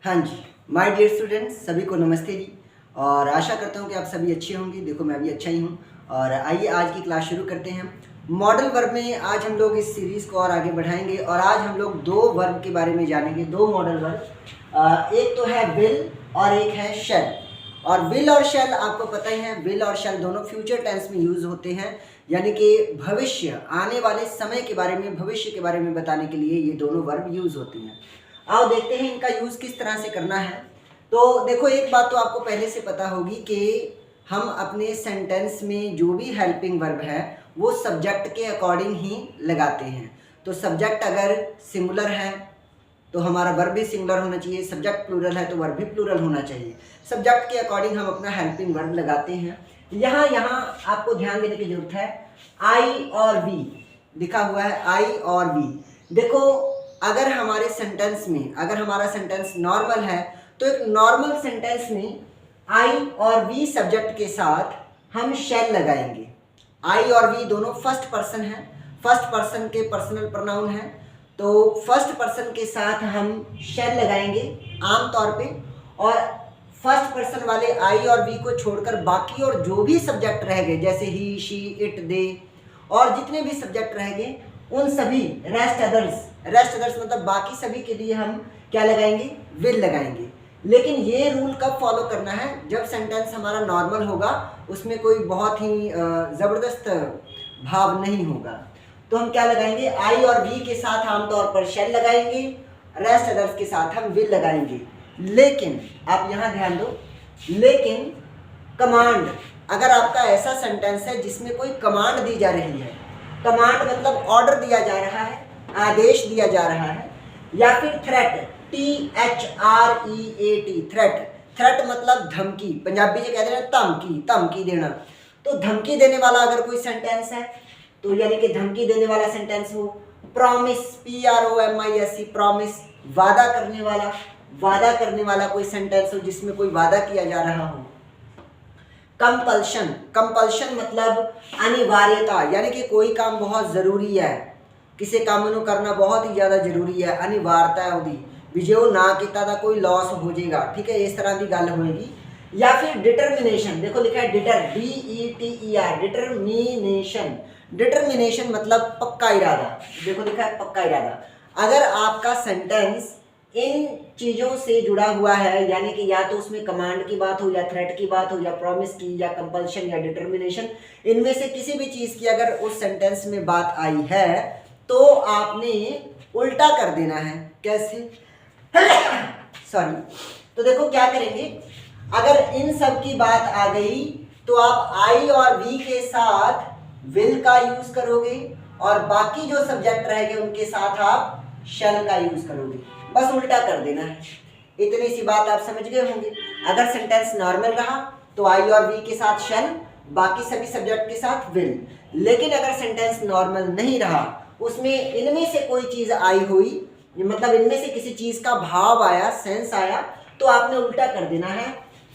हाँ जी, my dear students, सभी को नमस्ते जी। और आशा करता हूँ कि आप सभी अच्छे होंगे। देखो मैं भी अच्छा ही हूँ। और आइए आज की क्लास शुरू करते हैं। मॉडल वर्ब में आज हम लोग इस सीरीज़ को और आगे बढ़ाएंगे और आज हम लोग दो वर्ब के बारे में जानेंगे, दो मॉडल वर्ब। एक तो है विल और एक है शैल। और विल और शैल आपको पता ही है, विल और शैल दोनों फ्यूचर टेंस में यूज़ होते हैं, यानी कि भविष्य, आने वाले समय के बारे में, भविष्य के बारे में बताने के लिए ये दोनों वर्ब यूज़ होती हैं। आओ देखते हैं इनका यूज़ किस तरह से करना है। तो देखो, एक बात तो आपको पहले से पता होगी कि हम अपने सेंटेंस में जो भी हेल्पिंग वर्ब है वो सब्जेक्ट के अकॉर्डिंग ही लगाते हैं। तो सब्जेक्ट अगर सिंगुलर है तो हमारा वर्ब भी सिंगुलर होना चाहिए, सब्जेक्ट प्लूरल है तो वर्ब भी प्लूरल होना चाहिए। सब्जेक्ट के अकॉर्डिंग हम अपना हेल्पिंग वर्ब लगाते हैं। यहाँ आपको ध्यान देने की जरूरत है, आई और वी लिखा हुआ है, आई और वी। देखो, अगर हमारे सेंटेंस में, अगर हमारा सेंटेंस नॉर्मल है तो एक नॉर्मल सेंटेंस में आई और वी सब्जेक्ट के साथ हम शैल लगाएंगे। आई और वी दोनों फर्स्ट पर्सन है, फर्स्ट पर्सन के पर्सनल प्रोनाउन है, तो फर्स्ट पर्सन के साथ हम शैल लगाएंगे आम तौर पे। और फर्स्ट पर्सन वाले आई और वी को छोड़कर बाकी और जो भी सब्जेक्ट रह गए, जैसे ही, शी, इट, दे, और जितने भी सब्जेक्ट रह गए उन सभी रेस्ट अदर्स मतलब बाकी सभी के लिए हम क्या लगाएंगे, विल लगाएंगे। लेकिन ये रूल कब फॉलो करना है, जब सेंटेंस हमारा नॉर्मल होगा, उसमें कोई बहुत ही ज़बरदस्त भाव नहीं होगा। तो हम क्या लगाएंगे, आई और वी के साथ आमतौर पर शैल लगाएंगे, रेस्ट अदर्स के साथ हम विल लगाएंगे। लेकिन आप यहाँ ध्यान दो, लेकिन कमांड, अगर आपका ऐसा सेंटेंस है जिसमें कोई कमांड दी जा रही है, कमांड मतलब ऑर्डर दिया जा रहा है, आदेश दिया जा रहा है, या फिर थ्रेट, THREAT, थ्रेट मतलब धमकी, पंजाबी से कहते हैं धमकी देना। तो धमकी देने वाला अगर कोई सेंटेंस है तो यानी कि धमकी देने वाला सेंटेंस हो। प्रॉमिस, PROMISE, प्रॉमिस, वादा करने वाला कोई सेंटेंस हो जिसमें कोई वादा किया जा रहा हो। कंपल्शन मतलब अनिवार्यता, यानी कि कोई काम बहुत ज़रूरी है, किसी काम को करना बहुत ही ज़्यादा जरूरी है, अनिवार्यता है ਉਹਦੀ भी जो ना किया था कोई लॉस हो जाएगा, ठीक है, इस तरह की गल होगी। या फिर डिटर्मिनेशन, देखो लिखा है DETER, डिटर्मिनेशन मतलब पक्का इरादा, देखो लिखा है पक्का इरादा। अगर आपका सेंटेंस इन चीज़ों से जुड़ा हुआ है, यानी कि या तो उसमें कमांड की बात हो, या थ्रेट की बात हो, या प्रॉमिस की, या कंपल्शन, या डिटर्मिनेशन, इनमें से किसी भी चीज़ की अगर उस सेंटेंस में बात आई है तो आपने उल्टा कर देना है। कैसे? सॉरी। तो देखो क्या करेंगे, अगर इन सब की बात आ गई तो आप आई और वी के साथ विल का यूज करोगे और बाकी जो सब्जेक्ट रह गए उनके साथ आप शैल का यूज करोगे। बस उल्टा कर देना है, इतनी सी बात आप समझ गए होंगे। अगर सेंटेंस नॉर्मल रहा तो आई और वी के साथ शैल, बाकी सभी सब्जेक्ट के साथ विल। लेकिन अगर सेंटेंस नॉर्मल नहीं रहा, उसमें इनमें से कोई चीज़ आई हुई, मतलब इनमें से किसी चीज़ का भाव आया, सेंस आया, तो आपने उल्टा कर देना है।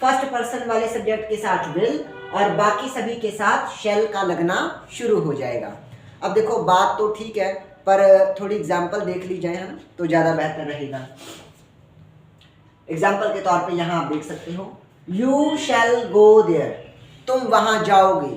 फर्स्ट पर्सन वाले सब्जेक्ट के साथ विल और बाकी सभी के साथ शैल का लगना शुरू हो जाएगा। अब देखो, बात तो ठीक है पर थोड़ी एग्जाम्पल देख ली जाए, है ना, तो ज़्यादा बेहतर रहेगा। एग्जाम्पल के तौर पे यहाँ आप देख सकते हो, यू शैल गो देयर, तुम वहाँ जाओगे।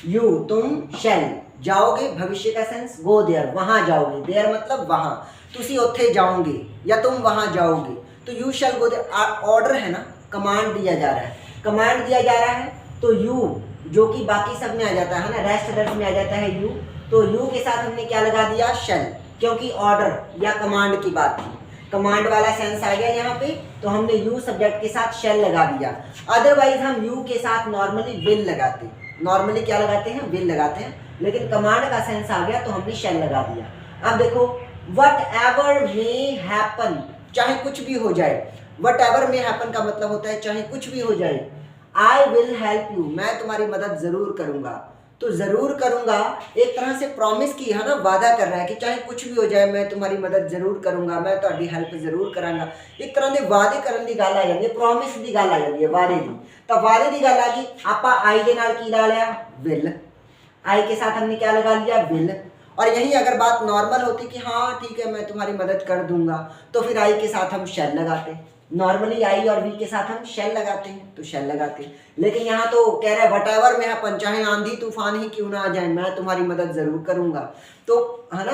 यू, तुम, शैल, जाओगे भविष्य का सेंस, गो देयर, वहाँ जाओगे, देयर मतलब वहाँ, तुसी उत्थे जाओगे या तुम वहाँ जाओगे। तो you shall go there order है ना, कमांड दिया जा रहा है, कमांड दिया जा रहा है। तो यू जो कि बाकी सब में आ जाता है ना, रेस्ट अदर्स में आ जाता है यू, तो यू के साथ हमने क्या लगा दिया, शैल, क्योंकि ऑर्डर या कमांड की बात थी, कमांड वाला सेंस आ गया यहाँ पे, तो हमने यू सब्जेक्ट के साथ शैल लगा दिया। अदरवाइज हम यू के साथ नॉर्मली विल लगाते, नॉर्मली क्या लगाते हैं, विल लगाते हैं, लेकिन कमांड का सेंस आ गया तो हमने शैल लगा दिया। अब देखो, वट एवर मे हैपन, चाहे कुछ भी हो जाए, वट एवर मे हैपन का मतलब होता है चाहे कुछ भी हो जाए। आई विल हेल्प यू, मैं तुम्हारी मदद जरूर करूंगा। तो जरूर करूंगा एक तरह से प्रॉमिस की है ना, वादा कर रहा है कि चाहे कुछ भी हो जाए मैं तुम्हारी मदद जरूर करूंगा, मैं तुम्हारी हेल्प जरूर करांगा। एक तरह के वादे करने की गल आ जाती है, प्रॉमिस की गल आ जाती है, वादे की। तो वादे की गल आ गई, आपां आई के नाल की ला लिया, विल, आई के साथ हमने क्या लगा लिया, विल। और यही अगर बात नॉर्मल होती कि हाँ ठीक है मैं तुम्हारी मदद कर दूंगा, तो फिर आई के साथ हम शैल लगाते। नॉर्मली आई और वी के साथ हम शैल लगाते हैं, तो शैल लगाते हैं। लेकिन यहाँ तो कह रहा है वटेवर में अपन, चाहे आंधी तूफान ही क्यों ना आ जाए, मैं तुम्हारी मदद जरूर करूंगा। तो है ना,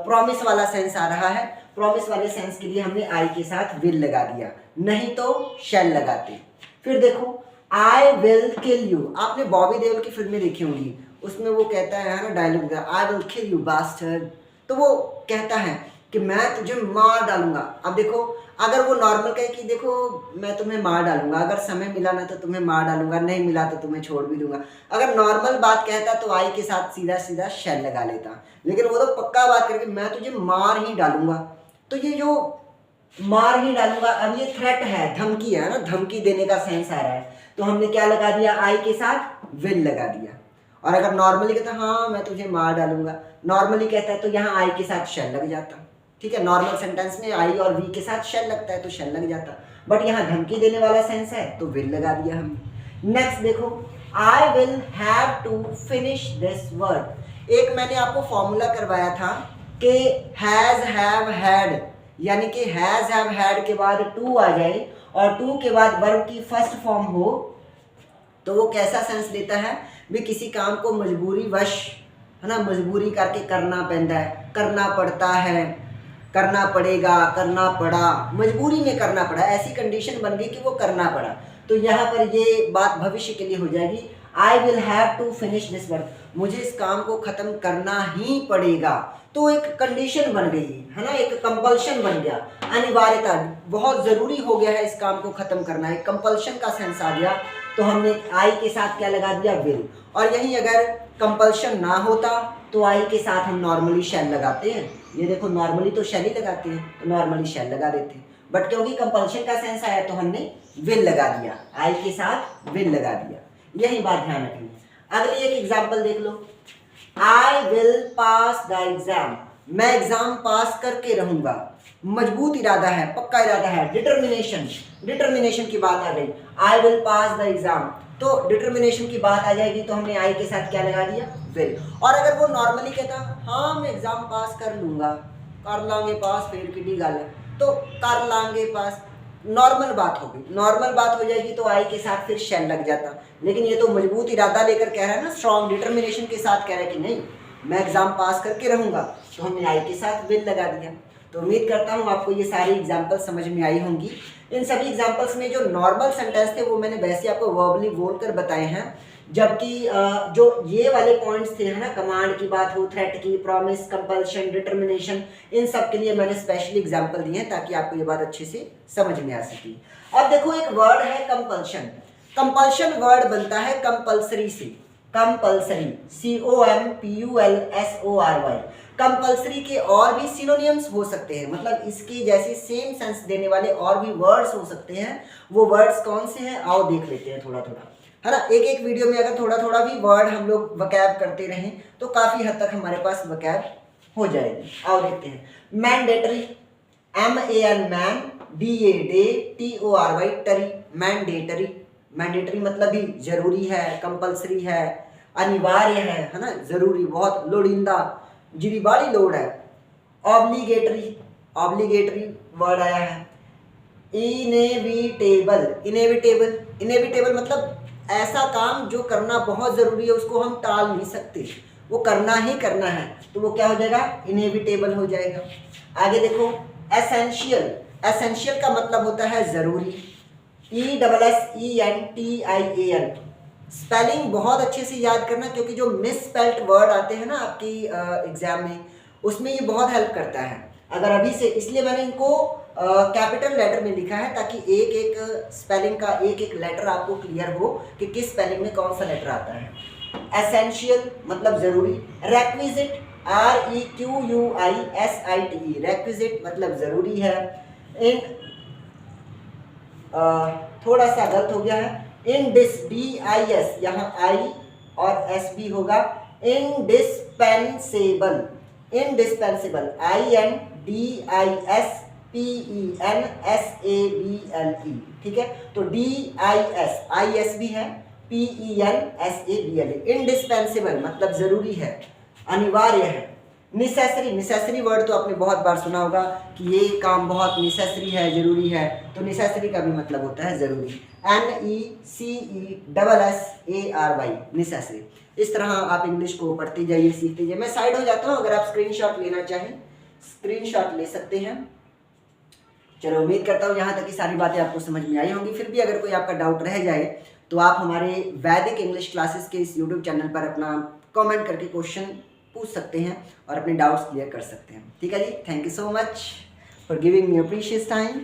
प्रॉमिस वाला सेंस आ रहा है। प्रॉमिस वाले सेंस के लिए हमने आई के साथ विल लगा दिया, नहीं तो शैल लगाते। फिर देखो आई विल किल यू, आपने बॉबी देओल की फिल्में देखी होंगी, उसमें वो कहता है ना dialogue, I will kill you bastard. तो वो कहता है कि मैं तुझे मार डालूंगा। अब देखो अगर वो नॉर्मल कहे कि देखो मैं तुम्हें मार डालूंगा, अगर समय मिला ना तो तुम्हें मार डालूंगा, नहीं मिला तो तुम्हें छोड़ भी दूंगा। अगर नॉर्मल बात कहता तो आई के साथ सीधा सीधा शैल लगा लेता, लेकिन वो तो पक्का बात करके मैं तुझे मार ही डालूंगा। तो ये जो मार ही डालूंगा, अब ये थ्रेट है, धमकी है ना, धमकी देने का सेंस आ रहा है, तो हमने क्या लगा दिया, आई के साथ विल लगा दिया। और अगर नॉर्मली कहता हाँ मैं तुझे मार डालूंगा, नॉर्मली कहता है तो यहाँ आई के साथ शैल लग जाता। ठीक है, नॉर्मल सेंटेंस में आई और वी के साथ शैल लगता है तो शैल लग जाता, बट यहाँ धमकी देने वाला सेंस है तो विल लगा दिया हमने। नेक्स्ट देखो I will have to finish this work. एक मैंने आपको फॉर्मूला करवाया था कि हैज हैव हैड, यानी कि हैज हैव हैड के बाद टू आ जाए और टू के बाद वर्ब की फर्स्ट फॉर्म हो, तो वो कैसा सेंस देता है भी किसी काम को मजबूरी वश, है ना, मजबूरी करके करना पैंदा है, करना पड़ता है, करना पड़ेगा, करना पड़ा, मजबूरी में करना पड़ा, ऐसी कंडीशन बन गई कि वो करना पड़ा। तो यहाँ पर ये बात भविष्य के लिए हो जाएगी, I will have to finish this work, मुझे इस काम को खत्म करना ही पड़ेगा। तो एक कंडीशन बन गई, है ना, एक कंपल्शन बन गया, अनिवार्यता, बहुत जरूरी हो गया है इस काम को खत्म करना, एक कंपल्शन का सेंस आ गया। तो हमने आई के साथ क्या लगा दिया, विल। और यही अगर कंपल्शन ना होता तो आई के साथ हम नॉर्मली शैल लगाते हैं। ये देखो नॉर्मली तो शैल ही लगाते हैं, तो नॉर्मली शैल लगा देते हैं, बट क्योंकि कंपल्शन का सेंस आया तो हमने विल लगा दिया, आई के साथ विल लगा दिया। यही बात ध्यान रखनी है। अगली एक एग्जाम्पल देख लो, I will pass the exam, मैं एग्जाम पास करके रहूंगा। मजबूत इरादा है, पक्का इरादा है, डिटर्मिनेशन, डिटर्मिनेशन की बात आ गई, आई विल पास द एग्जाम, तो डिटर्मिनेशन की बात आ जाएगी तो हमने आई के साथ क्या लगा दिया, विल। और अगर वो नॉर्मली कहता हाँ मैं एग्जाम पास कर लूंगा, कर लांगे पास, फिर की गल है, तो कर लांगे पास, नॉर्मल बात होगी, नॉर्मल बात हो जाएगी तो आई के साथ फिर शैल लग जाता। लेकिन ये तो मजबूत इरादा लेकर कह रहा है ना, स्ट्रॉन्ग डिटर्मिनेशन के साथ कह रहा है कि नहीं मैं एग्जाम पास करके रहूंगा, तो हमने आई के साथ विल लगा दिया। तो उम्मीद करता हूँ आपको ये सारी एग्जाम्पल समझ में आई होंगी। इन सभी एग्जाम्पल्स में जो नॉर्मल सेंटेंस थे वो मैंने वैसे आपको वर्बली बोलकर बताए हैं, जबकि जो ये वाले पॉइंट्स थे, है ना, कमांड की बात हो, थ्रेट की, प्रॉमिस, कंपल्शन, डिटर्मिनेशन, इन सब के लिए मैंने स्पेशली एग्जाम्पल दिए हैं ताकि आपको ये बात अच्छे से समझ में आ सके। अब देखो एक वर्ड है कंपल्शन, कंपल्शन वर्ड बनता है कंपल्सरी से, कंपल्सरी, COMPULSORY। कंपल्सरी के और भी सिनोनिम्स हो सकते हैं, मतलब इसके जैसे सेम सेंस देने वाले और भी वर्ड्स हो सकते हैं। वो वर्ड्स कौन से हैं आओ देख लेते हैं थोड़ा थोड़ा, है ना। एक एक वीडियो में अगर थोड़ा थोड़ा भी वर्ड हम लोग वकैब करते रहें तो काफ़ी हद तक हमारे पास वकैब हो जाएगी। आओ देखते हैं। Mandatory, MAN man, DA TORY tory, mandatory, mandatory मतलब भी जरूरी है, कंपल्सरी है, अनिवार्य है ना, जरूरी, बहुत लोड़ींदा, जिरी बाड़ी लोड है। ऑब्लिगेटरी, ऑब्लिगेटरी वर्ड आया है। इनेविटेबल, इनेविटेबल, इनेविटेबल मतलब ऐसा काम जो करना बहुत ज़रूरी है, उसको हम टाल नहीं सकते, वो करना ही करना है, तो वो क्या हो जाएगा, इनेविटेबल हो जाएगा। आगे देखो एसेंशियल, एसेंशियल का मतलब होता है ज़रूरी, ESSENTIAL। स्पेलिंग बहुत अच्छे से याद करना, क्योंकि जो मिस स्पेल्ट वर्ड आते हैं ना आपकी एग्जाम में, उसमें ये बहुत हेल्प करता है। अगर अभी से, इसलिए मैंने इनको कैपिटल लेटर में लिखा है ताकि एक एक स्पेलिंग का एक एक लेटर आपको क्लियर हो कि किस स्पेलिंग में कौन सा लेटर आता है। एसेंशियल मतलब ज़रूरी। रेक्विजिट, REQUISITE, रेक्विजिट मतलब ज़रूरी है। इन थोड़ा सा गलत हो गया है, DIS, यहाँ I और S भी होगा। इंडिस्पेंसेबल, इंडिस्पेंसेबल, INDISPENSABLE, ठीक है। तो DIS, IS भी है, PENSABLE, इंडिस्पेंसेबल मतलब जरूरी है, अनिवार्य है। नेसेसरी, नेसेसरी वर्ड तो आपने बहुत बार सुना होगा कि ये काम बहुत नेसेसरी है, ज़रूरी है, तो नेसेसरी का भी मतलब होता है ज़रूरी। NECESSARY, necessary. इस तरह आप इंग्लिश को पढ़ते जाइए, सीखते जाइए। मैं साइड हो जाता हूँ, अगर आप स्क्रीनशॉट लेना चाहें स्क्रीनशॉट ले सकते हैं। चलो, उम्मीद करता हूँ यहाँ तक की सारी बातें आपको समझ में आई होंगी। फिर भी अगर कोई आपका डाउट रह जाए तो आप हमारे वैदिक इंग्लिश क्लासेस के इस यूट्यूब चैनल पर अपना कमेंट करके क्वेश्चन पूछ सकते हैं और अपने डाउट्स क्लियर कर सकते हैं। ठीक है जी, thank you so much for giving me your precious time.